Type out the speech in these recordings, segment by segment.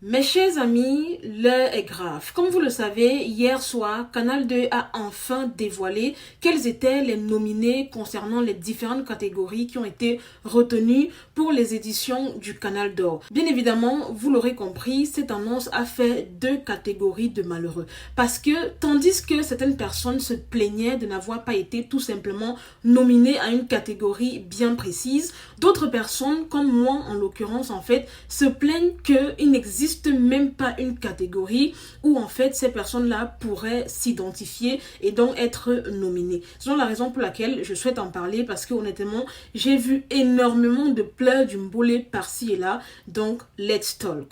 Mes chers amis, l'heure est grave. Comme vous le savez, hier soir, Canal 2 a enfin dévoilé quels étaient les nominés concernant les différentes catégories qui ont été retenues pour les éditions du Canal d'Or. Bien évidemment, vous l'aurez compris, cette annonce a fait deux catégories de malheureux. Parce que, tandis que certaines personnes se plaignaient de n'avoir pas été tout simplement nominées à une catégorie bien précise, d'autres personnes, comme moi en l'occurrence en fait, se plaignent qu'il n'existe même pas une catégorie où en fait ces personnes-là pourraient s'identifier et donc être nominées. C'est la raison pour laquelle je souhaite en parler parce que honnêtement, j'ai vu énormément de pleurs du mbolé par-ci et là, donc let's talk.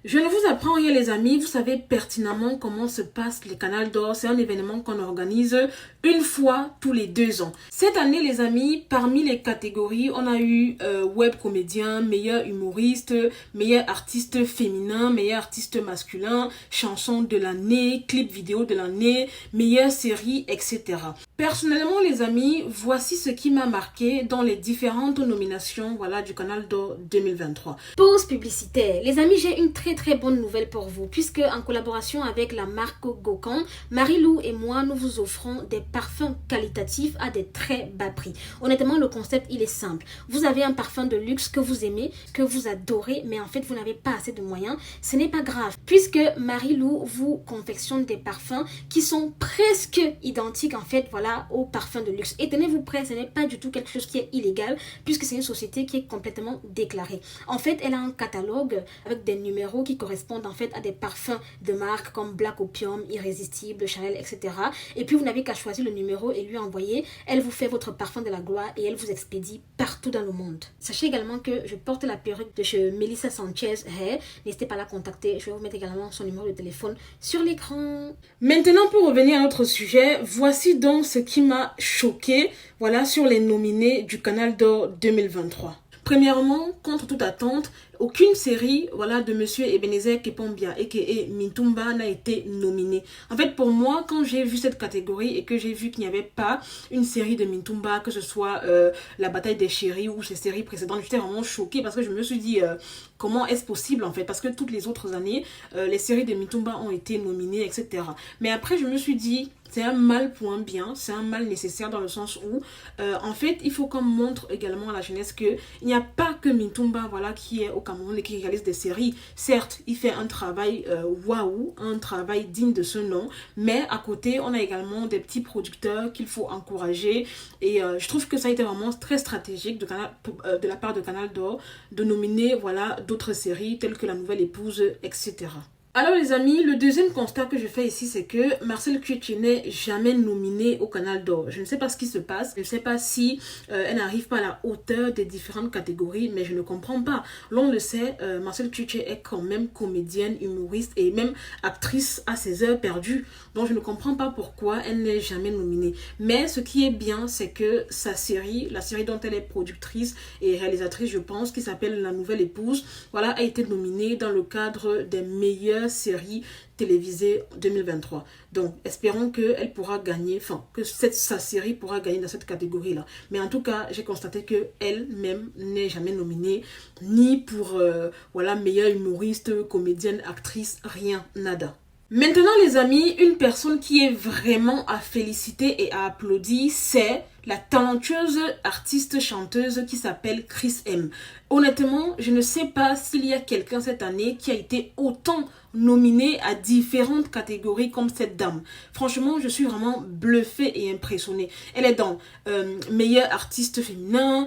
Je ne vous apprends rien les amis, vous savez pertinemment comment se passe les Canal d'Or. C'est un événement qu'on organise une fois tous les 2 ans. Cette année les amis, parmi les catégories, on a eu web comédien, meilleur humoriste, meilleur artiste féminin, meilleur artiste masculin, chanson de l'année, clip vidéo de l'année, meilleure série, etc. Personnellement les amis, voici ce qui m'a marqué dans les différentes nominations du Canal d'Or 2023. Pause publicitaire. Les amis, j'ai une très bonne nouvelle pour vous puisque en collaboration avec la marque Gocon, Marie-Lou et moi, nous vous offrons des parfums qualitatifs à des très bas prix. Honnêtement, le concept, il est simple. Vous avez un parfum de luxe que vous aimez, que vous adorez, mais en fait, vous n'avez pas assez de moyens. Ce n'est pas grave puisque Marie-Lou vous confectionne des parfums qui sont presque identiques en fait, aux parfums de luxe. Et tenez-vous prêts, ce n'est pas du tout quelque chose qui est illégal puisque c'est une société qui est complètement déclarée. En fait, elle a un catalogue avec des numéros qui correspondent en fait à des parfums de marque comme Black Opium, Irrésistible, Chanel, etc. Et puis vous n'avez qu'à choisir le numéro et lui envoyer. Elle vous fait votre parfum de la gloire et elle vous expédie partout dans le monde. Sachez également que je porte la perruque de chez Melissa Sanchez Hair. N'hésitez pas à la contacter. Je vais vous mettre également son numéro de téléphone sur l'écran. Maintenant, pour revenir à notre sujet, voici donc ce qui m'a choqué, sur les nominés du Canal d'Or 2023. Premièrement, contre toute attente, aucune série de Monsieur Ebenezer Kepombia aka Mintumba n'a été nominée. En fait, pour moi, quand j'ai vu cette catégorie et que j'ai vu qu'il n'y avait pas une série de Mintumba, que ce soit La Bataille des Chéris ou ces séries précédentes, j'étais vraiment choquée parce que je me suis dit comment est-ce possible en fait, parce que toutes les autres années, les séries de Mintumba ont été nominées, etc. Mais après, je me suis dit, c'est un mal pour un bien, c'est un mal nécessaire dans le sens où, en fait, il faut qu'on montre également à la jeunesse qu'il n'y a pas que Mintumba, qui est au Cameroun et qui réalise des séries. Certes, il fait un travail un travail digne de ce nom, mais à côté, on a également des petits producteurs qu'il faut encourager et je trouve que ça a été vraiment très stratégique de la part de Canal d'Or de nominer, d'autres séries telles que La Nouvelle Épouse, etc. Alors les amis, le deuxième constat que je fais ici, c'est que Marcel Kutch n'est jamais nominée au Canal d'Or. Je ne sais pas ce qui se passe, je ne sais pas si elle n'arrive pas à la hauteur des différentes catégories, mais je ne comprends pas. L'on le sait, Marcel Kutch est quand même comédienne, humoriste et même actrice à ses heures perdues. Donc je ne comprends pas pourquoi elle n'est jamais nominée. Mais ce qui est bien, c'est que sa série, la série dont elle est productrice et réalisatrice, je pense, qui s'appelle La Nouvelle Épouse, a été nominée dans le cadre des meilleures série télévisée 2023. Donc, espérons qu'elle pourra gagner, sa série pourra gagner dans cette catégorie-là. Mais en tout cas, j'ai constaté qu'elle-même n'est jamais nominée, ni pour, meilleure humoriste, comédienne, actrice, rien, nada. Maintenant, les amis, une personne qui est vraiment à féliciter et à applaudir, c'est la talentueuse artiste chanteuse qui s'appelle Chris M. Honnêtement, je ne sais pas s'il y a quelqu'un cette année qui a été autant nominé à différentes catégories comme cette dame. Franchement, je suis vraiment bluffée et impressionnée. Elle est dans meilleur artiste féminin,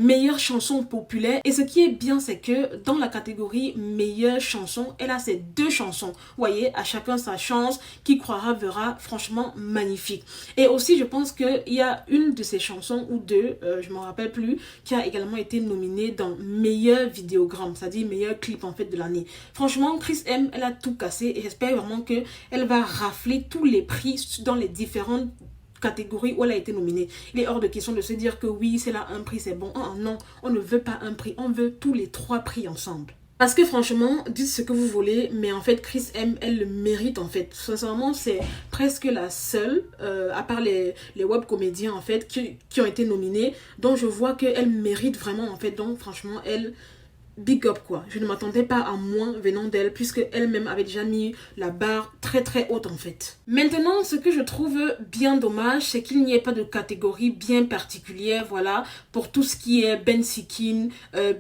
meilleure chanson populaire. Et ce qui est bien, c'est que dans la catégorie meilleure chanson, elle a ces 2 chansons. Vous voyez, à chacun sa chance, qui croira verra, franchement magnifique. Et aussi, je pense qu'il y a une de ses chansons ou 2, je ne me rappelle plus, qui a également été nominée dans meilleur vidéogramme, c'est-à-dire meilleur clip en fait de l'année. Franchement, Chris M, elle a tout cassé et j'espère vraiment qu'elle va rafler tous les prix dans les différentes catégories où elle a été nominée. Il est hors de question de se dire que oui, c'est là un prix, c'est bon. Non, on ne veut pas un prix, on veut tous les 3 prix ensemble. Parce que franchement, dites ce que vous voulez, mais en fait, Chris M, elle le mérite en fait. Sincèrement, c'est presque la seule, à part les web comédiens en fait, qui ont été nominés, dont je vois qu'elle mérite vraiment en fait. Donc franchement, elle big up quoi. Je ne m'attendais pas à moins venant d'elle puisque elle-même avait déjà mis la barre très très haute en fait. Maintenant, ce que je trouve bien dommage, c'est qu'il n'y ait pas de catégorie bien particulière, voilà, pour tout ce qui est Ben Sikin,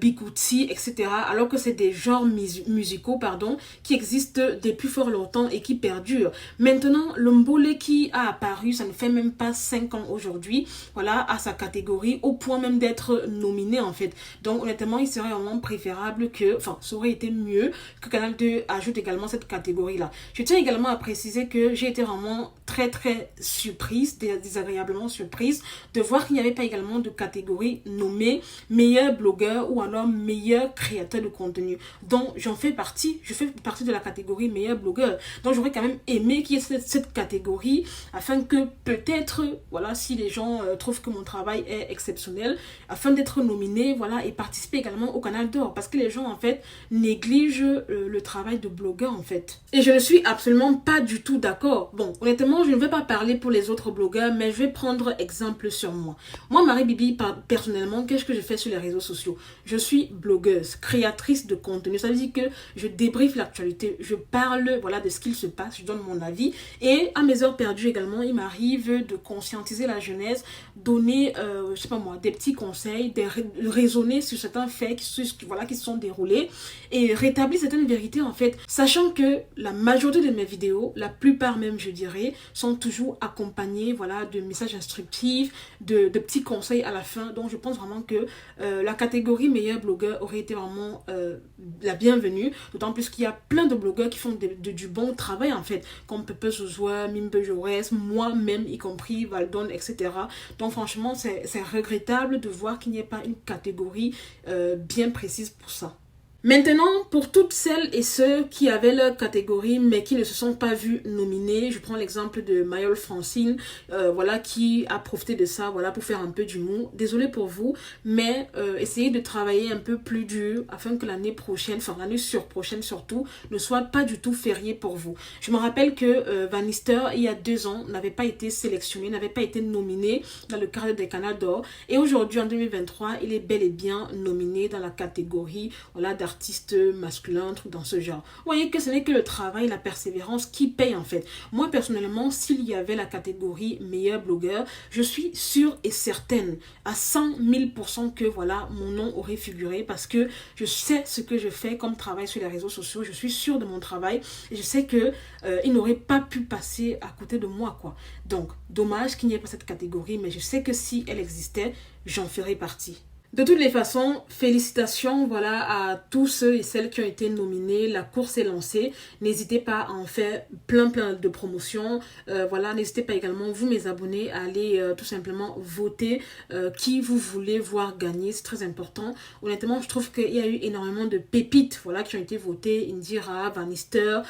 Bigouti, etc. Alors que c'est des genres musicaux, pardon, qui existent depuis fort longtemps et qui perdurent. Maintenant, le Mbole qui a apparu, ça ne fait même pas 5 ans aujourd'hui, voilà, à sa catégorie, au point même d'être nominé en fait. Donc honnêtement, il serait vraiment préférable que, enfin, ça aurait été mieux que Canal 2 ajoute également cette catégorie-là. Je tiens également à préciser que j'ai été vraiment très très surprise, désagréablement surprise, de voir qu'il n'y avait pas également de catégorie nommée meilleur blogueur ou alors meilleur créateur de contenu. Donc j'en fais partie, je fais partie de la catégorie meilleur blogueur. Donc j'aurais quand même aimé qu'il y ait cette catégorie afin que peut-être, voilà, si les gens trouvent que mon travail est exceptionnel, afin d'être nominé, voilà, et participer également au Canal d'Or. Parce que les gens, en fait, négligent le travail de blogueur, en fait. Et je ne suis absolument pas du tout d'accord. Bon, honnêtement, je ne vais pas parler pour les autres blogueurs, mais je vais prendre exemple sur moi. Moi, Marie Bibi, personnellement, qu'est-ce que je fais sur les réseaux sociaux? Je suis blogueuse, créatrice de contenu. Ça veut dire que je débriefe l'actualité, je parle, voilà, de ce qu'il se passe, je donne mon avis. Et à mes heures perdues également, il m'arrive de conscientiser la jeunesse, donner, je sais pas moi, des petits conseils, de raisonner sur certains faits voilà, qui se sont déroulés et rétablir certaines vérités en fait, sachant que la majorité de mes vidéos, la plupart même je dirais, sont toujours accompagnées, voilà, de messages instructifs, de petits conseils à la fin. Donc je pense vraiment que la catégorie meilleur blogueur aurait été vraiment la bienvenue, d'autant plus qu'il y a plein de blogueurs qui font du bon travail en fait, comme Pepe Zouzoua, Mimbe Jaurès, moi-même y compris, Valdon, etc. Donc franchement c'est regrettable de voir qu'il n'y ait pas une catégorie bien précise pour ça. Maintenant, pour toutes celles et ceux qui avaient leur catégorie mais qui ne se sont pas vus nominés, je prends l'exemple de Mayol Francine, voilà, qui a profité de ça, voilà, pour faire un peu d'humour. Désolée pour vous, mais essayez de travailler un peu plus dur afin que l'année prochaine, enfin l'année surprochaine surtout, ne soit pas du tout fériée pour vous. Je me rappelle que Vanister, il y a 2 ans, n'avait pas été sélectionné, n'avait pas été nominé dans le cadre des Canal d'Or. Et aujourd'hui, en 2023, il est bel et bien nominé dans la catégorie, voilà, d'artiste masculin, un truc dans ce genre. Vous voyez que ce n'est que le travail, la persévérance qui paye en fait. Moi personnellement, s'il y avait la catégorie meilleur blogueur, je suis sûre et certaine à 100 000% que voilà, mon nom aurait figuré parce que je sais ce que je fais comme travail sur les réseaux sociaux, je suis sûre de mon travail et je sais que il n'aurait pas pu passer à côté de moi quoi. Donc, dommage qu'il n'y ait pas cette catégorie, mais je sais que si elle existait, j'en ferais partie. De toutes les façons, félicitations, voilà, à tous ceux et celles qui ont été nominés. La course est lancée. N'hésitez pas à en faire plein de promotions. Voilà, n'hésitez pas également, vous mes abonnés, à aller tout simplement voter qui vous voulez voir gagner. C'est très important. Honnêtement, je trouve qu'il y a eu énormément de pépites, voilà, qui ont été votées. Indira, Vanister,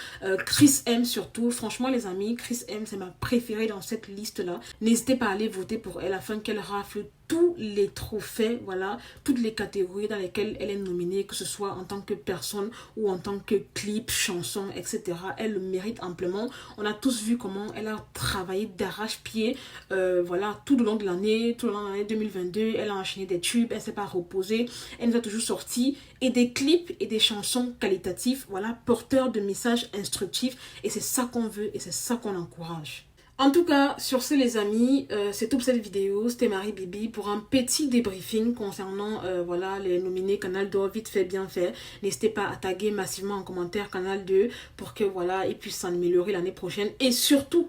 Chris M surtout. Franchement, les amis, Chris M, c'est ma préférée dans cette liste-là. N'hésitez pas à aller voter pour elle afin qu'elle rafle tous les trophées, voilà, toutes les catégories dans lesquelles elle est nominée, que ce soit en tant que personne ou en tant que clip, chanson, etc. Elle le mérite amplement. On a tous vu comment elle a travaillé d'arrache-pied, voilà, tout le long de l'année, tout le long de l'année 2022. Elle a enchaîné des tubes, elle ne s'est pas reposée, elle nous a toujours sorti et des clips et des chansons qualitatifs, voilà, porteurs de messages instructifs. Et c'est ça qu'on veut et c'est ça qu'on encourage. En tout cas, sur ce les amis, c'est tout pour cette vidéo. C'était Marie Bibi pour un petit débriefing concernant voilà, les nominés Canal d'Or, vite fait, bien fait. N'hésitez pas à taguer massivement en commentaire Canal 2 pour que voilà, ils puissent s'améliorer l'année prochaine. Et surtout,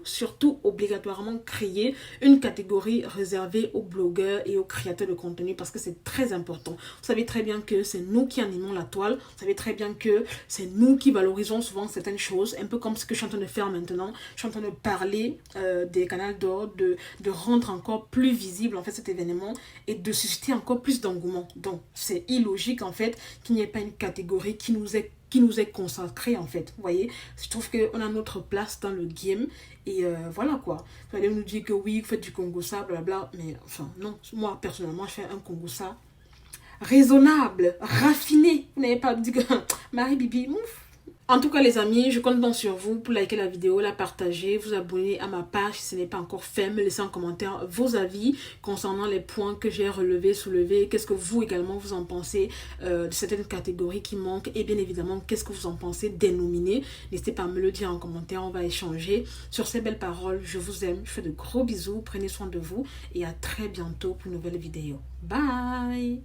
obligatoirement créer une catégorie réservée aux blogueurs et aux créateurs de contenu parce que c'est très important. Vous savez très bien que c'est nous qui animons la toile. Vous savez très bien que c'est nous qui valorisons souvent certaines choses. Un peu comme ce que je suis en train de faire maintenant. Je suis en train de parler des Canal d'Or, de rendre encore plus visible en fait cet événement et de susciter encore plus d'engouement. Donc c'est illogique en fait qu'il n'y ait pas une catégorie qui nous est consacrée en fait. Vous voyez, je trouve qu'on a notre place dans le game et voilà quoi. Vous allez nous dire que oui, vous faites du Congossa, blabla, mais enfin non, moi personnellement je fais un Congossa raisonnable, raffiné. Vous n'avez pas dit que Marie Bibi, ouf, En tout cas les amis, je compte donc sur vous pour liker la vidéo, la partager, vous abonner à ma page si ce n'est pas encore fait, me laisser en commentaire vos avis concernant les points que j'ai relevés, soulevés, qu'est-ce que vous également vous en pensez de certaines catégories qui manquent et bien évidemment qu'est-ce que vous en pensez des nominés. N'hésitez pas à me le dire en commentaire, on va échanger. Sur ces belles paroles, je vous aime, je fais de gros bisous, prenez soin de vous et à très bientôt pour une nouvelle vidéo. Bye!